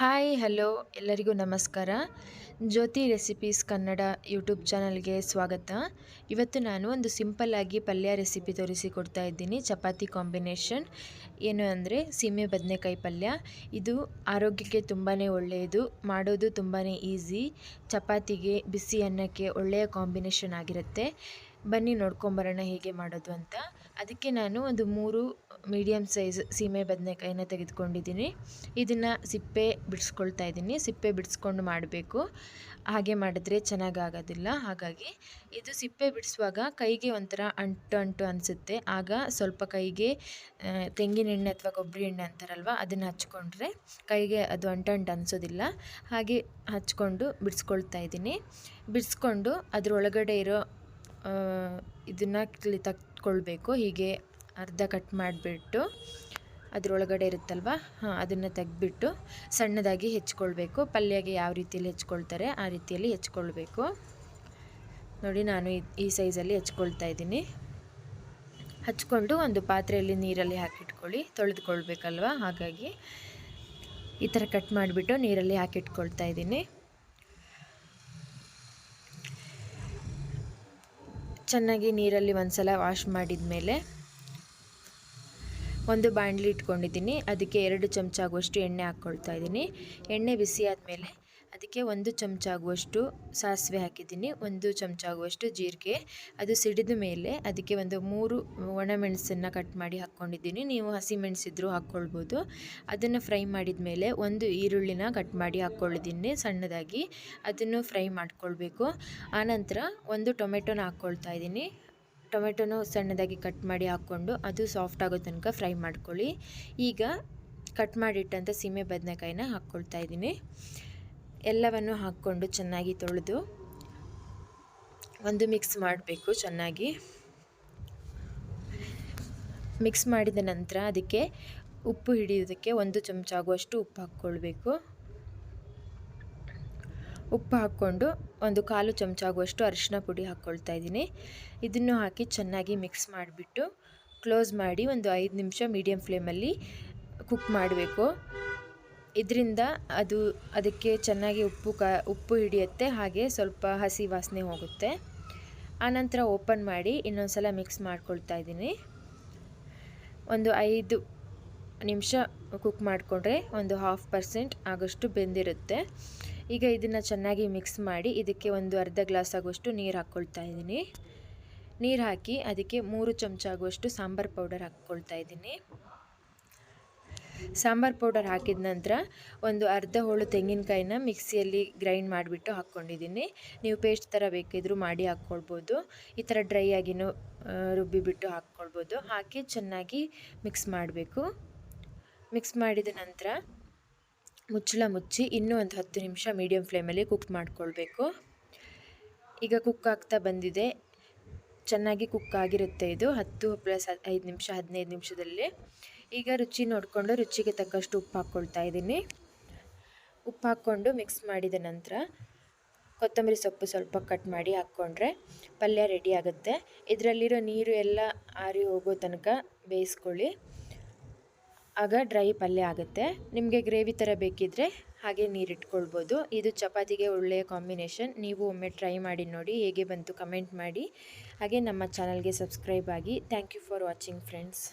Hi hello ಎಲ್ಲರಿಗೂ ನಮಸ್ಕಾರ. ಜ್ಯೋತಿ recipes Kannada YouTube ಚಾನಲ್ಗೆ ಸ್ವಾಗತ. ಇವತ್ತು ನಾನು ಒಂದು ಸಿಂಪಲ್ಲಾಗಿ ಪಲ್ಯ ರೆಸಿಪಿ ತೋರಿಸಿಕೊಡ್ತಾ ಇದ್ದೀನಿ. ಚಪಾತಿ ಕಾಂಬಿನೇಷನ್ ಏನು ಅಂದರೆ ಸೀಮೆ ಬದನೆಕಾಯಿ ಪಲ್ಯ. ಇದು ಆರೋಗ್ಯಕ್ಕೆ ತುಂಬಾ ಒಳ್ಳೆಯದು, ಮಾಡೋದು ತುಂಬಾ ಈಸಿ. ಚಪಾತಿಗೆ ಬಿಸಿ ಅನ್ನಕ್ಕೆ ಒಳ್ಳೆಯ ಕಾಂಬಿನೇಷನ್ ಆಗಿರುತ್ತೆ. ಬನ್ನಿ ನೋಡ್ಕೊಂಬರೋಣ ಹೇಗೆ ಮಾಡೋದು ಅಂತ. ಅದಕ್ಕೆ ನಾನು ಒಂದು 3 ಮೀಡಿಯಮ್ ಸೈಜ್ ಸೀಮೆ ಬದನೆಕಾಯಿನ ತೆಗೆದುಕೊಂಡಿದ್ದೀನಿ. ಇದನ್ನು ಸಿಪ್ಪೆ ಬಿಡಿಸ್ಕೊಳ್ತಾ ಇದ್ದೀನಿ. ಸಿಪ್ಪೆ ಬಿಡಿಸ್ಕೊಂಡು ಮಾಡಬೇಕು, ಹಾಗೆ ಮಾಡಿದ್ರೆ ಚೆನ್ನಾಗಾಗೋದಿಲ್ಲ. ಹಾಗಾಗಿ ಇದು ಸಿಪ್ಪೆ ಬಿಡಿಸುವಾಗ ಕೈಗೆ ಒಂಥರ ಅಂಟು ಅಂಟು ಅನಿಸುತ್ತೆ. ಆಗ ಸ್ವಲ್ಪ ಕೈಗೆ ತೆಂಗಿನ ಎಣ್ಣೆ ಅಥವಾ ಕೊಬ್ಬರಿ ಎಣ್ಣೆ ಅಂತಾರಲ್ವ, ಅದನ್ನು ಹಚ್ಕೊಂಡ್ರೆ ಕೈಗೆ ಅದು ಅಂಟು ಅನಿಸೋದಿಲ್ಲ. ಹಾಗೆ ಹಚ್ಕೊಂಡು ಬಿಡಿಸ್ಕೊಳ್ತಾ ಇದ್ದೀನಿ. ಬಿಡಿಸ್ಕೊಂಡು ಅದರೊಳಗಡೆ ಇರೋ ಇದನ್ನು ತೆಗೆದುಕೊಳ್ಬೇಕು. ಹೀಗೆ ಅರ್ಧ ಕಟ್ ಮಾಡಿಬಿಟ್ಟು ಅದರೊಳಗಡೆ ಇರುತ್ತಲ್ವ, ಅದನ್ನು ತೆಗೆದ್ಬಿಟ್ಟು ಸಣ್ಣದಾಗಿ ಹೆಚ್ಕೊಳ್ಬೇಕು. ಪಲ್ಯಗೆ ಯಾವ ರೀತಿಯಲ್ಲಿ ಹೆಚ್ಕೊಳ್ತಾರೆ ಆ ರೀತಿಯಲ್ಲಿ ಹೆಚ್ಕೊಳ್ಬೇಕು. ನೋಡಿ, ನಾನು ಈ ಸೈಜಲ್ಲಿ ಹೆಚ್ಕೊಳ್ತಾ ಇದ್ದೀನಿ. ಹಚ್ಕೊಂಡು ಒಂದು ಪಾತ್ರೆಯಲ್ಲಿ ನೀರಲ್ಲಿ ಹಾಕಿಟ್ಕೊಳ್ಳಿ. ತೊಳೆದುಕೊಳ್ಬೇಕಲ್ವ, ಹಾಗಾಗಿ ಈ ಥರ ಕಟ್ ಮಾಡಿಬಿಟ್ಟು ನೀರಲ್ಲಿ ಹಾಕಿಟ್ಕೊಳ್ತಾ ಇದ್ದೀನಿ. ಚೆನ್ನಾಗಿ ನೀರಲ್ಲಿ ಒಂದ್ಸಲ ವಾಶ್ ಮಾಡಿದ ಮೇಲೆ ಒಂದು ಬಾಣಲಿ ಇಟ್ಕೊಂಡಿದ್ದೀನಿ. ಅದಕ್ಕೆ 2 ಚಮಚ ಆಗುವಷ್ಟು ಎಣ್ಣೆ ಹಾಕ್ಕೊಳ್ತಾ ಇದ್ದೀನಿ. ಎಣ್ಣೆ ಬಿಸಿ ಆದಮೇಲೆ ಅದಕ್ಕೆ 1 ಚಮಚ ಆಗುವಷ್ಟು ಸಾಸಿವೆ ಹಾಕಿದ್ದೀನಿ. 1 ಚಮಚ ಆಗುವಷ್ಟು ಜೀರಿಗೆ. ಅದು ಸಿಡಿದ ಮೇಲೆ ಅದಕ್ಕೆ ಒಂದು 3 ಒಣಮೆಣಸನ್ನು ಕಟ್ ಮಾಡಿ ಹಾಕ್ಕೊಂಡಿದ್ದೀನಿ. ನೀವು ಹಸಿಮೆಣಸಿದ್ರೂ ಹಾಕ್ಕೊಳ್ಬೋದು. ಅದನ್ನು ಫ್ರೈ ಮಾಡಿದ ಮೇಲೆ 1 ಈರುಳ್ಳಿನ ಕಟ್ ಮಾಡಿ ಹಾಕ್ಕೊಂಡಿದ್ದೀನಿ ಸಣ್ಣದಾಗಿ. ಅದನ್ನು ಫ್ರೈ ಮಾಡ್ಕೊಳ್ಬೇಕು. ಆನಂತರ 1 ಟೊಮೆಟೊನ ಹಾಕ್ಕೊಳ್ತಾ ಇದ್ದೀನಿ. ಟೊಮೆಟೊನೂ ಸಣ್ಣದಾಗಿ ಕಟ್ ಮಾಡಿ ಹಾಕ್ಕೊಂಡು ಅದು ಸಾಫ್ಟ್ ಆಗೋ ತನಕ ಫ್ರೈ ಮಾಡ್ಕೊಳ್ಳಿ. ಈಗ ಕಟ್ ಮಾಡಿಟ್ಟಂಥ ಸೀಮೆ ಬದನೆಕಾಯಿನ ಹಾಕ್ಕೊಳ್ತಾ ಇದ್ದೀನಿ. ಎಲ್ಲವನ್ನು ಹಾಕ್ಕೊಂಡು ಚೆನ್ನಾಗಿ ತೊಳೆದು ಒಂದು ಮಿಕ್ಸ್ ಮಾಡಬೇಕು. ಚೆನ್ನಾಗಿ ಮಿಕ್ಸ್ ಮಾಡಿದ ನಂತರ ಅದಕ್ಕೆ ಉಪ್ಪು ಹಿಡಿಯೋದಕ್ಕೆ 1 ಚಮಚ ಆಗುವಷ್ಟು ಉಪ್ಪು ಹಾಕ್ಕೊಳ್ಬೇಕು. ಉಪ್ಪು ಹಾಕ್ಕೊಂಡು 1/4 ಚಮಚ ಆಗುವಷ್ಟು ಅರಿಶಿನ ಪುಡಿ ಹಾಕ್ಕೊಳ್ತಾ ಇದ್ದೀನಿ. ಇದನ್ನು ಹಾಕಿ ಚೆನ್ನಾಗಿ ಮಿಕ್ಸ್ ಮಾಡಿಬಿಟ್ಟು ಕ್ಲೋಸ್ ಮಾಡಿ ಒಂದು 5 ನಿಮಿಷ ಮೀಡಿಯಮ್ ಫ್ಲೇಮಲ್ಲಿ ಕುಕ್ ಮಾಡಬೇಕು. ಇದರಿಂದ ಅದಕ್ಕೆ ಚೆನ್ನಾಗಿ ಉಪ್ಪು ಹಿಡಿಯುತ್ತೆ, ಹಾಗೆ ಸ್ವಲ್ಪ ಹಸಿ ವಾಸನೆ ಹೋಗುತ್ತೆ. ಆನಂತರ ಓಪನ್ ಮಾಡಿ ಇನ್ನೊಂದು ಸಲ ಮಿಕ್ಸ್ ಮಾಡ್ಕೊಳ್ತಾ ಇದ್ದೀನಿ. ಒಂದು 5 ನಿಮಿಷ ಕುಕ್ ಮಾಡಿಕೊಂಡ್ರೆ ಒಂದು 1/2% ಆಗೋಷ್ಟು ಬೆಂದಿರುತ್ತೆ. ಈಗ ಇದನ್ನು ಚೆನ್ನಾಗಿ ಮಿಕ್ಸ್ ಮಾಡಿ ಇದಕ್ಕೆ ಒಂದು ಅರ್ಧ ಗ್ಲಾಸ್ ಆಗುವಷ್ಟು ನೀರು ಹಾಕ್ಕೊಳ್ತಾ ಇದ್ದೀನಿ. ನೀರು ಹಾಕಿ ಅದಕ್ಕೆ 3 ಚಮಚ ಆಗುವಷ್ಟು ಸಾಂಬಾರು ಪೌಡರ್ ಹಾಕ್ಕೊಳ್ತಾ ಇದ್ದೀನಿ. ಸಾಂಬಾರು ಪೌಡರ್ ಹಾಕಿದ ನಂತರ ಒಂದು ಅರ್ಧ ಹೋಳು ತೆಂಗಿನಕಾಯಿನ ಮಿಕ್ಸಿಯಲ್ಲಿ ಗ್ರೈಂಡ್ ಮಾಡಿಬಿಟ್ಟು ಹಾಕ್ಕೊಂಡಿದ್ದೀನಿ. ನೀವು ಪೇಸ್ಟ್ ಥರ ಬೇಕಿದ್ರೂ ಮಾಡಿ ಹಾಕ್ಕೊಳ್ಬೋದು. ಈ ಥರ ಡ್ರೈ ಆಗಿನೂ ರುಬ್ಬಿಬಿಟ್ಟು ಹಾಕ್ಕೊಳ್ಬೋದು. ಹಾಕಿ ಚೆನ್ನಾಗಿ ಮಿಕ್ಸ್ ಮಾಡಬೇಕು. ಮಿಕ್ಸ್ ಮಾಡಿದ ನಂತರ ಮುಚ್ಚಳ ಮುಚ್ಚಿ ಇನ್ನೂ ಒಂದು 10 ನಿಮಿಷ ಮೀಡಿಯಮ್ ಫ್ಲೇಮಲ್ಲಿ ಕುಕ್ ಮಾಡಿಕೊಳ್ಬೇಕು. ಈಗ ಕುಕ್ ಆಗ್ತಾ ಬಂದಿದೆ. ಚೆನ್ನಾಗಿ ಕುಕ್ ಆಗಿರುತ್ತೆ ಇದು 10 + 5 ನಿಮಿಷ 15 ನಿಮಿಷದಲ್ಲಿ. ಈಗ ರುಚಿ ನೋಡಿಕೊಂಡು ರುಚಿಗೆ ತಕ್ಕಷ್ಟು ಉಪ್ಪು ಹಾಕ್ಕೊಳ್ತಾ ಇದ್ದೀನಿ. ಉಪ್ಪು ಹಾಕ್ಕೊಂಡು ಮಿಕ್ಸ್ ಮಾಡಿದ ನಂತರ ಕೊತ್ತಂಬರಿ ಸೊಪ್ಪು ಸ್ವಲ್ಪ ಕಟ್ ಮಾಡಿ ಹಾಕ್ಕೊಂಡ್ರೆ ಪಲ್ಯ ರೆಡಿ ಆಗುತ್ತೆ. ಇದರಲ್ಲಿರೋ ನೀರು ಎಲ್ಲ ಆರಿ ಹೋಗೋ ತನಕ ಬೇಯಿಸ್ಕೊಳ್ಳಿ. ಆಗ ಡ್ರೈ ಪಲ್ಯ ಆಗುತ್ತೆ. ನಿಮಗೆ ಗ್ರೇವಿ ಥರ ಬೇಕಿದ್ದರೆ ಹಾಗೆ ನೀರಿಟ್ಕೊಳ್ಬೋದು. ಇದು ಚಪಾತಿಗೆ ಒಳ್ಳೆಯ ಕಾಂಬಿನೇಷನ್. ನೀವು ಒಮ್ಮೆ ಟ್ರೈ ಮಾಡಿ ನೋಡಿ, ಹೇಗೆ ಬಂತು ಕಮೆಂಟ್ ಮಾಡಿ. ಹಾಗೆ ನಮ್ಮ ಚಾನಲ್ಗೆ ಸಬ್ಸ್ಕ್ರೈಬ್ ಆಗಿ. Thank you for watching friends.